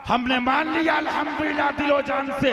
ہم نے مان لیا الحمدللہ دل و جان سے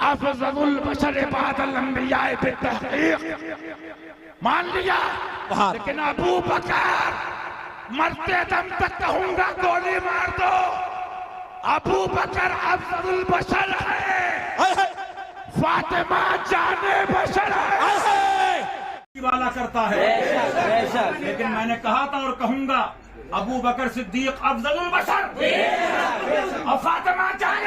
افضل البشر بعد الانبیاء بالتحقیق، مان لیا، لیکن ابو بکر مرتے دم تک کہوں گا گولی مار دو، ابو بکر افضل البشر ہے، فاطمہ جان بشر ہے، والا کرتا ہے، لیکن میں نے کہا تھا اور کہوں گا ابو بکر صدیق افضل البشر اور فاطمہ جان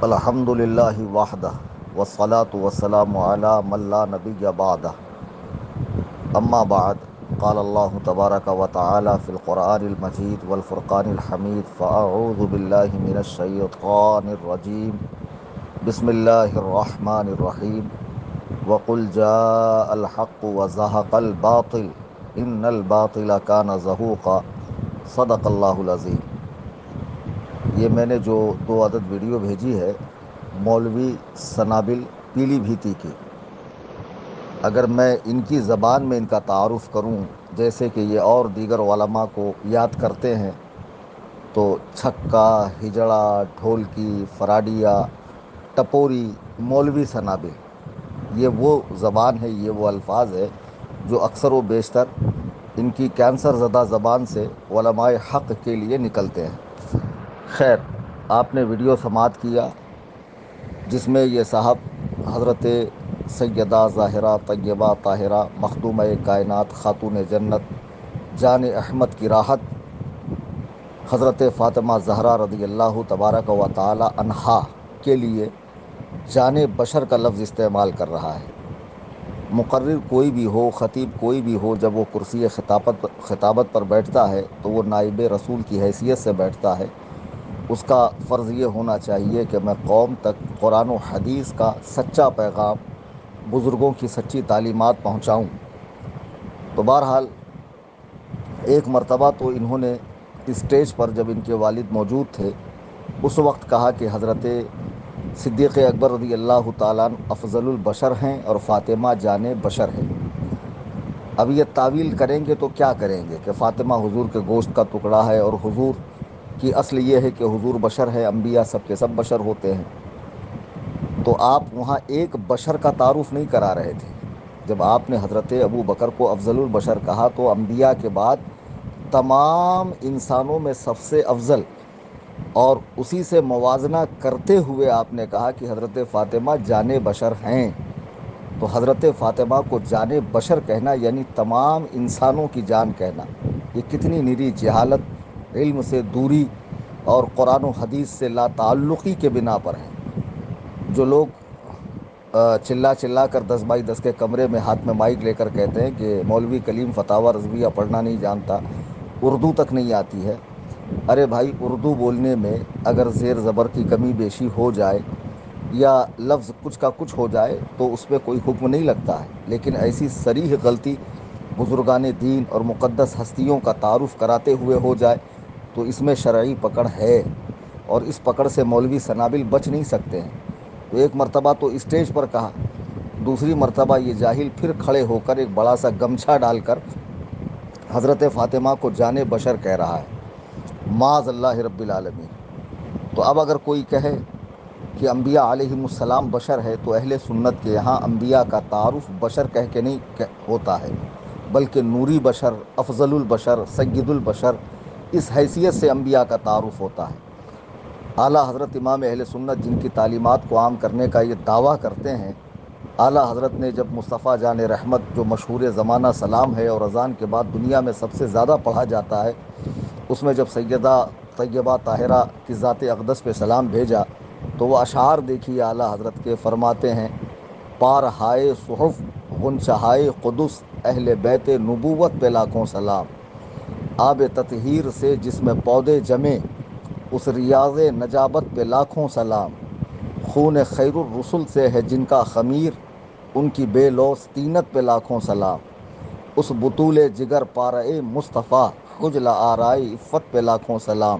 الحمدللہ وحدہ والصلاة والسلام علی من لا نبی بعدہ، اما بعد، قال اللہ تبارک و تعالی فی القرآن المجید والفرقان الحمید، فاعوذ باللہ من الشیطان الرجیم، بسم اللہ الرحمن الرحیم، وقل جاء الحق وزہق الباطل ان الباطل کان زہوقا، صدق اللہ العظیم۔ یہ میں نے جو 2 عدد ویڈیو بھیجی ہے مولوی سنابل پیلی بھیتی کی، اگر میں ان کی زبان میں ان کا تعارف کروں جیسے کہ یہ اور دیگر علماء کو یاد کرتے ہیں تو چھکا، ہجڑا، ڈھولکی، فراڈیا، ٹپوری، مولوی سنابل، یہ وہ زبان ہے، یہ وہ الفاظ ہے جو اکثر و بیشتر ان کی کینسر زدہ زبان سے علماء حق کے لیے نکلتے ہیں۔ خیر، آپ نے ویڈیو سماعت کیا جس میں یہ صاحب حضرت سیدہ ظاہرہ طیبہ طاہرہ مخدومہ کائنات خاتون جنت جان احمد کی راحت حضرت فاطمہ زہرا رضی اللہ تبارک و تعالی عنہا کے لیے جان بشر کا لفظ استعمال کر رہا ہے۔ مقرر کوئی بھی ہو، خطیب کوئی بھی ہو، جب وہ کرسی خطابت پر بیٹھتا ہے تو وہ نائب رسول کی حیثیت سے بیٹھتا ہے۔ اس کا فرض یہ ہونا چاہیے کہ میں قوم تک قرآن و حدیث کا سچا پیغام، بزرگوں کی سچی تعلیمات پہنچاؤں۔ تو بہرحال ایک مرتبہ تو انہوں نے اسٹیج پر جب ان کے والد موجود تھے اس وقت کہا کہ حضرت صدیق اکبر رضی اللہ تعالیٰ عنہ افضل البشر ہیں اور فاطمہ جان بشر ہیں۔ اب یہ تعویل کریں گے تو کیا کریں گے کہ فاطمہ حضور کے گوشت کا ٹکڑا ہے اور حضور کی اصل یہ ہے کہ حضور بشر ہے، انبیاء سب کے سب بشر ہوتے ہیں۔ تو آپ وہاں ایک بشر کا تعارف نہیں کرا رہے تھے۔ جب آپ نے حضرت ابو بکر کو افضل البشر کہا تو انبیاء کے بعد تمام انسانوں میں سب سے افضل اور اسی سے موازنہ کرتے ہوئے آپ نے کہا کہ حضرت فاطمہ جان بشر ہیں۔ تو حضرت فاطمہ کو جان بشر کہنا یعنی تمام انسانوں کی جان کہنا، یہ کتنی نری جہالت، علم سے دوری اور قرآن و حدیث سے لا تعلقی کے بنا پر ہے۔ جو لوگ چلا کر 10x10 کے کمرے میں ہاتھ میں مائک لے کر کہتے ہیں کہ مولوی کلیم فتاوی رضویہ پڑھنا نہیں جانتا، اردو تک نہیں آتی ہے۔ ارے بھائی، اردو بولنے میں اگر زیر زبر کی کمی بیشی ہو جائے یا لفظ کچھ کا کچھ ہو جائے تو اس پہ کوئی حکم نہیں لگتا ہے، لیکن ایسی صریح غلطی بزرگان دین اور مقدس ہستیوں کا تعارف کراتے ہوئے ہو جائے تو اس میں شرعی پکڑ ہے، اور اس پکڑ سے مولوی سنابل بچ نہیں سکتے ہیں۔ تو ایک مرتبہ تو اسٹیج پر کہا، دوسری مرتبہ یہ جاہل پھر کھڑے ہو کر ایک بڑا سا گمچھا ڈال کر حضرت فاطمہ کو جان بشر کہہ رہا ہے، معاذ اللہ رب العالمین۔ تو اب اگر کوئی کہے کہ انبیاء علیہم السلام بشر ہے تو اہل سنت کے یہاں انبیاء کا تعارف بشر کہہ کے نہیں ہوتا ہے، بلکہ نوری بشر، افضل البشر، سید البشر، اس حیثیت سے انبیاء کا تعارف ہوتا ہے۔ اعلیٰ حضرت امام اہل سنت جن کی تعلیمات کو عام کرنے کا یہ دعویٰ کرتے ہیں، اعلیٰ حضرت نے جب مصطفیٰ جان رحمت جو مشہور زمانہ سلام ہے اور اذان کے بعد دنیا میں سب سے زیادہ پڑھا جاتا ہے، اس میں جب سیدہ طیبہ طاہرہ کی ذات اقدس پہ سلام بھیجا تو وہ اشعار دیکھیے اعلیٰ حضرت کے، فرماتے ہیں، پار ہائے صحف غنچہائے قدس اہل بیت نبوت پہ لاکھوں سلام، آب تطہیر سے جس میں پودے جمے اس ریاض نجابت پہ لاکھوں سلام، خون خیر الرسل سے ہے جن کا خمیر ان کی بے لوث طینت پہ لاکھوں سلام، اس بطول جگر پارئے مصطفیٰ خجل آرائے عفت پہ لاکھوں سلام،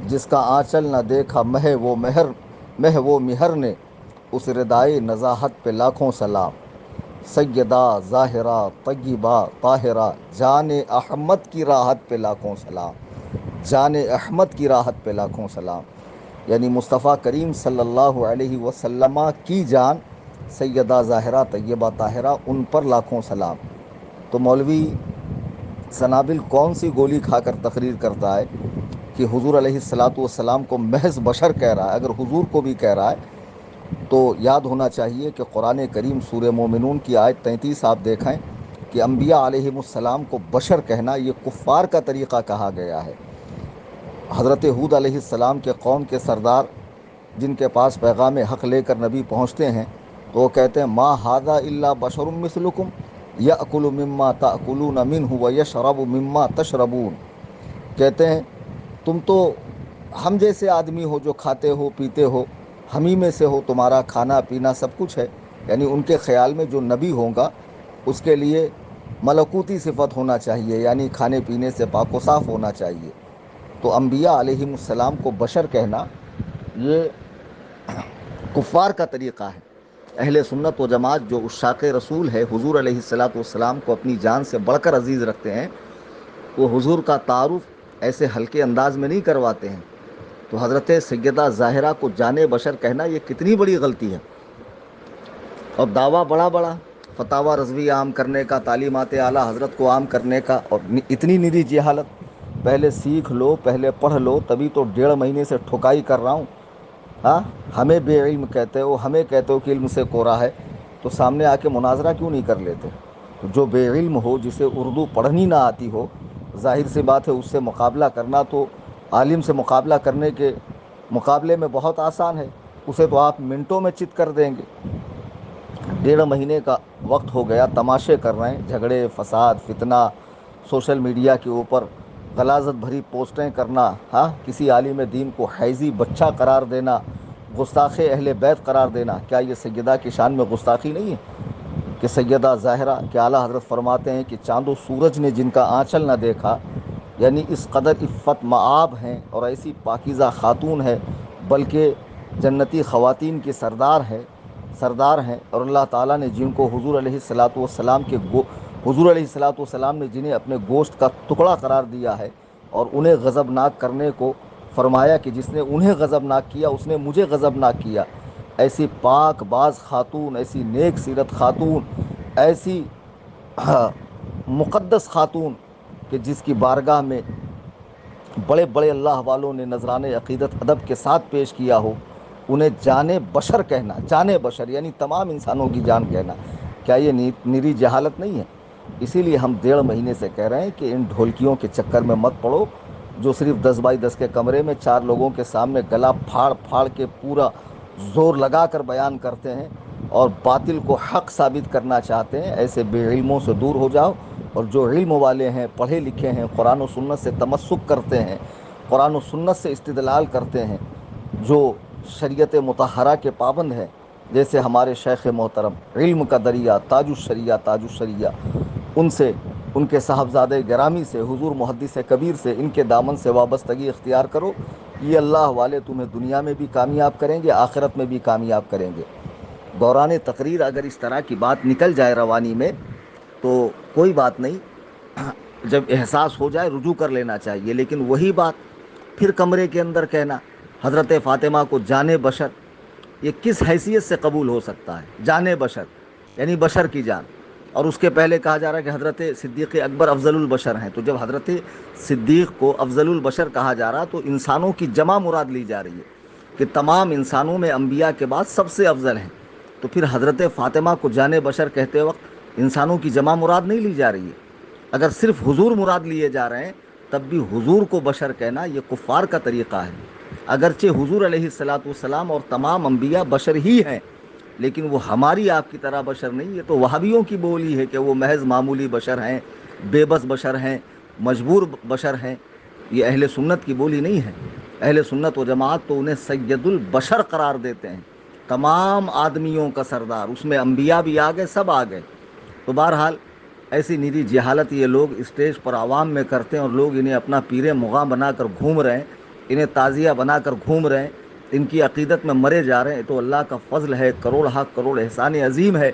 جس کا آنچل نہ دیکھا مہ وہ مہر نے اس ردائے نزاہت پہ لاکھوں سلام، سیدہ ظاہرہ طیبہ طاہرہ جان احمد کی راحت پہ لاکھوں سلام، جان احمد کی راحت پہ لاکھوں سلام، یعنی مصطفیٰ کریم صلی اللہ علیہ وسلم کی جان سیدہ ظاہرہ طیبہ طاہرہ، ان پر لاکھوں سلام۔ تو مولوی سنابل کون سی گولی کھا کر تقریر کرتا ہے کہ حضور علیہ الصلاۃ والسلام کو محض بشر کہہ رہا ہے؟ اگر حضور کو بھی کہہ رہا ہے تو یاد ہونا چاہیے کہ قرآن کریم سورہ مومنون کی آیت 33 آپ دیکھیں کہ انبیاء علیہ السلام کو بشر کہنا یہ کفار کا طریقہ کہا گیا ہے۔ حضرت ہود علیہ السلام کے قوم کے سردار جن کے پاس پیغام حق لے کر نبی پہنچتے ہیں تو وہ کہتے ہیں ما ھذا الا بشر مثلکم یأکل مما تأکلون منہ ویشرب مما تشربون، کہتے ہیں تم تو ہم جیسے آدمی ہو جو کھاتے ہو پیتے ہو، ہم ہی میں سے ہو، تمہارا کھانا پینا سب کچھ ہے۔ یعنی ان کے خیال میں جو نبی ہوگا اس کے لیے ملکوتی صفت ہونا چاہیے، یعنی کھانے پینے سے پاک و صاف ہونا چاہیے۔ تو انبیاء علیہ السلام کو بشر کہنا یہ کفار کا طریقہ ہے۔ اہل سنت و جماعت جو عشاق رسول ہے، حضور علیہ الصلاۃ والسلام کو اپنی جان سے بڑھ کر عزیز رکھتے ہیں، وہ حضور کا تعارف ایسے ہلکے انداز میں نہیں کرواتے ہیں۔ تو حضرت سیدہ ظاہرہ کو جان بشر کہنا یہ کتنی بڑی غلطی ہے، اور دعویٰ بڑا بڑا فتاوی رضوی عام کرنے کا، تعلیمات اعلیٰ حضرت کو عام کرنے کا، اور اتنی نری جہالت۔ پہلے سیکھ لو، پہلے پڑھ لو، تبھی تو 1.5 مہینے سے ٹھکائی کر رہا ہوں۔ ہاں، ہمیں بے علم کہتے ہو، ہمیں کہتے ہو کہ علم سے کورا ہے، تو سامنے آ کے مناظرہ کیوں نہیں کر لیتے؟ جو بے علم ہو، جسے اردو پڑھنی نہ آتی ہو، ظاہر سی بات ہے اس سے مقابلہ کرنا تو عالم سے مقابلہ کرنے کے مقابلے میں بہت آسان ہے، اسے تو آپ منٹوں میں چت کر دیں گے۔ 1.5 مہینے کا وقت ہو گیا، تماشے کر رہے ہیں، جھگڑے، فساد، فتنہ، سوشل میڈیا کے اوپر غلاظت بھری پوسٹیں کرنا، ہاں، کسی عالم دین کو حیضی بچہ قرار دینا، گستاخ اہل بیت قرار دینا، کیا یہ سیدہ کی شان میں گستاخی نہیں ہے؟ کہ سیدہ ظاہرہ کے اعلیٰ حضرت فرماتے ہیں کہ چاند و سورج نے جن کا آنچل نہ دیکھا، یعنی اس قدر عفت مآب ہیں اور ایسی پاکیزہ خاتون ہے، بلکہ جنتی خواتین کی سردار ہیں، اور اللہ تعالیٰ نے جن کو حضور علیہ الصلاۃ والسلام نے جنہیں اپنے گوشت کا ٹکڑا قرار دیا ہے، اور انہیں غضبناک کرنے کو فرمایا کہ جس نے انہیں غضبناک کیا اس نے مجھے غضبناک کیا۔ ایسی پاک باز خاتون، ایسی نیک سیرت خاتون، ایسی مقدس خاتون کہ جس کی بارگاہ میں بڑے بڑے اللہ والوں نے نذران عقیدت ادب کے ساتھ پیش کیا ہو، انہیں جان بشر کہنا، جان بشر یعنی تمام انسانوں کی جان کہنا، کیا یہ نری جہالت نہیں ہے؟ اسی لیے ہم 1.5 مہینے سے کہہ رہے ہیں کہ ان ڈھولکیوں کے چکر میں مت پڑو، جو صرف 10 بائی 10 کے کمرے میں 4 لوگوں کے سامنے گلا پھاڑ پھاڑ کے پورا زور لگا کر بیان کرتے ہیں اور باطل کو حق ثابت کرنا چاہتے ہیں۔ ایسے بے علموں سے دور ہو جاؤ، اور جو علم والے ہیں، پڑھے لکھے ہیں، قرآن و سنت سے تمسک کرتے ہیں، قرآن و سنت سے استدلال کرتے ہیں، جو شریعت مطہرہ کے پابند ہیں، جیسے ہمارے شیخ محترم علم کا دریا تاج الشریعہ، ان کے صاحبزادے گرامی سے، حضور محدث کبیر سے، ان کے دامن سے وابستگی اختیار کرو۔ یہ اللہ والے تمہیں دنیا میں بھی کامیاب کریں گے، آخرت میں بھی کامیاب کریں گے۔ دوران تقریر اگر اس طرح کی بات نکل جائے روانی میں تو کوئی بات نہیں، جب احساس ہو جائے رجوع کر لینا چاہیے، لیکن وہی بات پھر کمرے کے اندر کہنا حضرت فاطمہ کو جان بشر، یہ کس حیثیت سے قبول ہو سکتا ہے؟ جان بشر یعنی بشر کی جان، اور اس کے پہلے کہا جا رہا ہے کہ حضرت صدیق اکبر افضل البشر ہیں۔ تو جب حضرت صدیق کو افضل البشر کہا جا رہا تو انسانوں کی جمع مراد لی جا رہی ہے کہ تمام انسانوں میں انبیاء کے بعد سب سے افضل ہیں، تو پھر حضرت فاطمہ کو جان بشر کہتے وقت انسانوں کی جمع مراد نہیں لی جا رہی ہے۔ اگر صرف حضور مراد لیے جا رہے ہیں تب بھی حضور کو بشر کہنا یہ کفار کا طریقہ ہے۔ اگرچہ حضور علیہ الصلاۃ والسلام اور تمام انبیاء بشر ہی ہیں، لیکن وہ ہماری آپ کی طرح بشر نہیں۔ یہ تو وہابیوں کی بولی ہے کہ وہ محض معمولی بشر ہیں، بے بس بشر ہیں، مجبور بشر ہیں۔ یہ اہل سنت کی بولی نہیں ہے۔ اہل سنت و جماعت تو انہیں سید البشر قرار دیتے ہیں، تمام آدمیوں کا سردار، اس میں انبیاء بھی آ گئے، سب آ گئے۔ تو بہرحال ایسی نری جہالت یہ لوگ اسٹیج پر عوام میں کرتے ہیں، اور لوگ انہیں اپنا پیر مغاں بنا کر گھوم رہے ہیں، انہیں تعزیہ بنا کر گھوم رہے ہیں، ان کی عقیدت میں مرے جا رہے ہیں۔ تو اللہ کا فضل ہے، کروڑ ہا کروڑ احسان عظیم ہے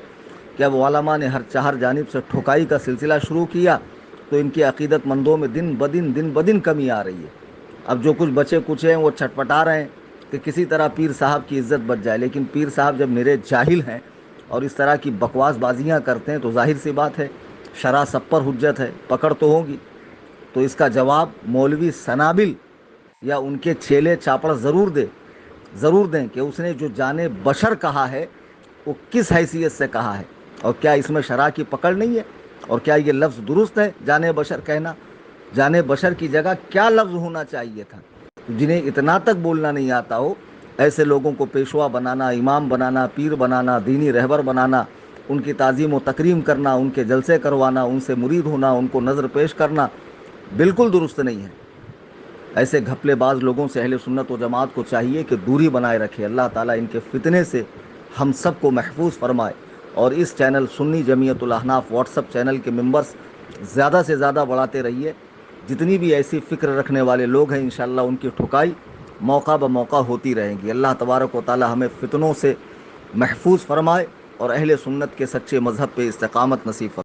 کہ اب علماء نے ہر چہر جانب سے ٹھکائی کا سلسلہ شروع کیا تو ان کی عقیدت مندوں میں دن بدن کمی آ رہی ہے. اب جو کچھ بچے کچھ ہیں وہ چھٹپٹا رہے ہیں کہ کسی طرح پیر صاحب کی عزت بچ جائے، لیکن پیر صاحب جب میرے جاہل ہیں اور اس طرح کی بکواس بازیاں کرتے ہیں تو ظاہر سی بات ہے شرع سب پر حجت ہے، پکڑ تو ہوگی. تو اس کا جواب مولوی سنابل یا ان کے چیلے چاپڑ ضرور دیں کہ اس نے جو جان بشر کہا ہے وہ کس حیثیت سے کہا ہے، اور کیا اس میں شرع کی پکڑ نہیں ہے، اور کیا یہ لفظ درست ہے جان بشر کہنا. جان بشر کی جگہ کیا لفظ ہونا چاہیے تھا. جنہیں اتنا تک بولنا نہیں آتا ہو ایسے لوگوں کو پیشوا بنانا، امام بنانا، پیر بنانا، دینی رہبر بنانا، ان کی تعظیم و تکریم کرنا، ان کے جلسے کروانا، ان سے مرید ہونا، ان کو نظر پیش کرنا بالکل درست نہیں ہے. ایسے گھپلے باز لوگوں سے اہل سنت و جماعت کو چاہیے کہ دوری بنائے رکھے. اللہ تعالیٰ ان کے فتنے سے ہم سب کو محفوظ فرمائے. اور اس چینل سنی جمعیت الاحناف واٹس ایپ چینل کے ممبرز زیادہ سے زیادہ بڑھاتے رہیے. جتنی بھی ایسی فکر رکھنے والے لوگ ہیں انشاءاللہ ان کی ٹھکائی موقع بموقع ہوتی رہیں گی. اللہ تبارک و تعالی ہمیں فتنوں سے محفوظ فرمائے اور اہل سنت کے سچے مذہب پہ استقامت نصیب فرمائے.